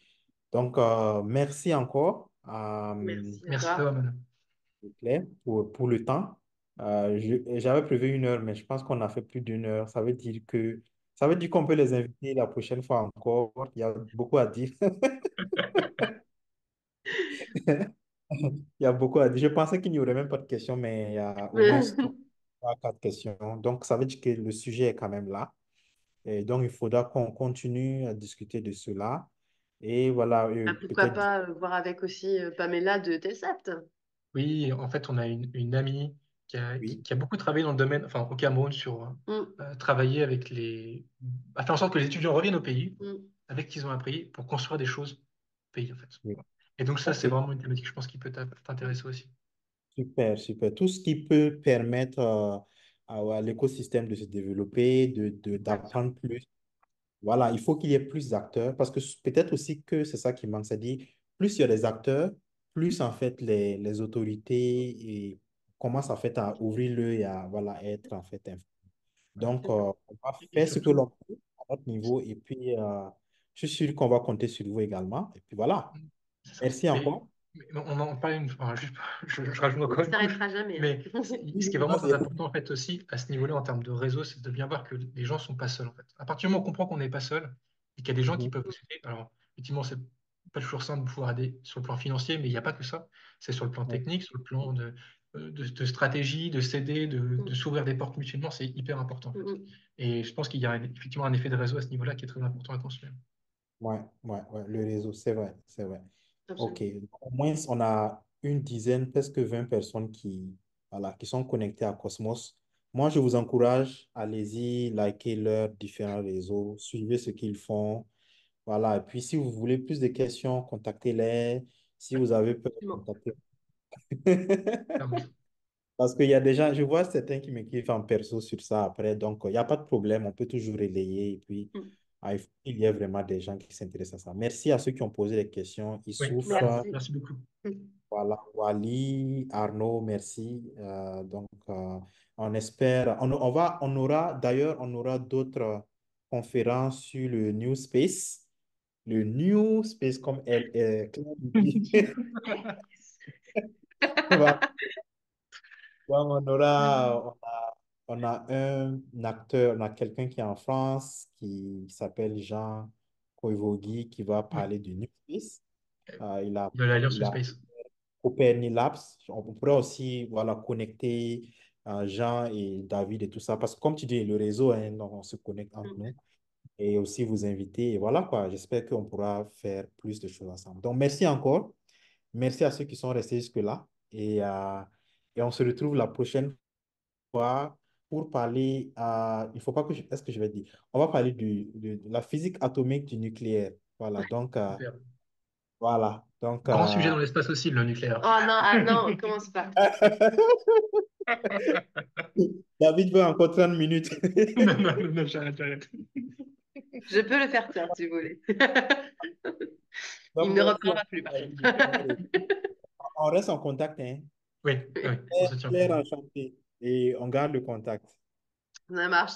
Donc, merci encore, Merci à Merci à toi. toi, Manu. Claire, pour le temps. J'avais prévu 1 heure, mais je pense qu'on a fait plus d'1 heure. Ça veut dire qu'on peut les inviter la prochaine fois encore. Il y a beaucoup à dire. Il y a beaucoup à dire. Je pensais qu'il n'y aurait même pas de questions, mais il y a au moins 3, 4 questions. Donc, ça veut dire que le sujet est quand même là. Et donc, il faudra qu'on continue à discuter de cela. Et voilà, Pourquoi peut-être, pas voir avec aussi Pamela de Telsapt. Oui, en fait, on a une amie oui, qui a beaucoup travaillé dans le domaine, enfin au Cameroun, sur Mm, travailler avec à faire en sorte que les étudiants reviennent au pays mm. avec ce qu'ils ont appris pour construire des choses au pays, en fait. oui. Et donc ça, OK, c'est vraiment une thématique, je pense, qui peut t'intéresser aussi. super, super. Tout ce qui peut permettre à l'écosystème de se développer, d'apprendre plus. Voilà, il faut qu'il y ait plus d'acteurs parce que peut-être aussi que c'est ça qui manque. C'est-à-dire, plus il y a des acteurs, plus en fait les autorités commencent en fait à ouvrir l'œil et à voilà, être en fait informés. Donc, C'est ça. on va Et faire ce que surtout, l'on peut à notre niveau et puis je suis sûr qu'on va compter sur vous également. Et puis voilà. c'est ça. Merci encore. Mais on en parle enfin, juste, je rajoute encore On une couche, s'arrêtera jamais. Hein. mais ce qui est vraiment très important en fait aussi à ce niveau-là en termes de réseau, c'est de bien voir que les gens sont pas seuls en fait. À partir du moment où on comprend qu'on n'est pas seul et qu'il y a des gens qui Mhm. peuvent vous aider, alors effectivement c'est pas toujours simple de pouvoir aider sur le plan financier, mais il n'y a pas que ça. C'est sur le plan Ouais. technique, sur le plan de stratégie, de s'aider, de Mm, s'ouvrir des portes mutuellement, c'est hyper important en fait. mm, Et je pense qu'il y a effectivement un effet de réseau à ce niveau-là qui est très important à construire. Ouais, ouais, ouais, le réseau, c'est vrai, c'est vrai. OK. absolument. Au moins, on a une dizaine, presque 20 personnes voilà, qui sont connectées à Cosmos. Moi, je vous encourage, allez-y, likez leurs différents réseaux, suivez ce qu'ils font. Voilà. Et puis, si vous voulez plus de questions, contactez-les. Si vous avez peur, Absolument. contactez. Clairement. Parce qu'il y a des gens, je vois certains qui m'écrivent en perso sur ça après, donc il n'y a pas de problème, on peut toujours relayer. Et puis, Mm. il faut qu'il y ait vraiment des gens qui s'intéressent à ça. Merci à ceux qui ont posé des questions. Oui, Issouf, vraiment, Merci. merci beaucoup. Mm. voilà, Wally, Arnaud, merci. Donc, on espère, on aura d'autres conférences sur le New Space. Le New Space, comme Claire dit. Voilà. Donc, on a un acteur, on a quelqu'un qui est en France qui s'appelle Jean Koivogi qui va Oui, parler du New Space. Il a, de l'Alliance il a Space. Copernilabs. On pourrait aussi voilà, connecter Jean et David et tout ça. Parce que comme tu dis, le réseau, hein, donc on se connecte entre Mm. nous. Et aussi vous inviter. Et voilà quoi. J'espère qu'on pourra faire plus de choses ensemble. Donc, merci encore. Merci à ceux qui sont restés jusque-là. Et on se retrouve la prochaine fois pour parler. Il faut pas que est-ce que je vais dire? On va parler de la physique atomique du nucléaire. Voilà. Donc, Super. voilà. Donc, Grand sujet dans l'espace aussi, le nucléaire. Oh non, ah non, on commence pas. David veut encore 30 minutes. Non, non, non, non, j'arrête. Je peux le faire taire si vous voulez. Il Donc, ne merci reparlera plus par encore, contre. on reste en contact, hein. Oui, oui, on se tient au Claire, courant. enchanté. Et on garde le contact. Ça marche.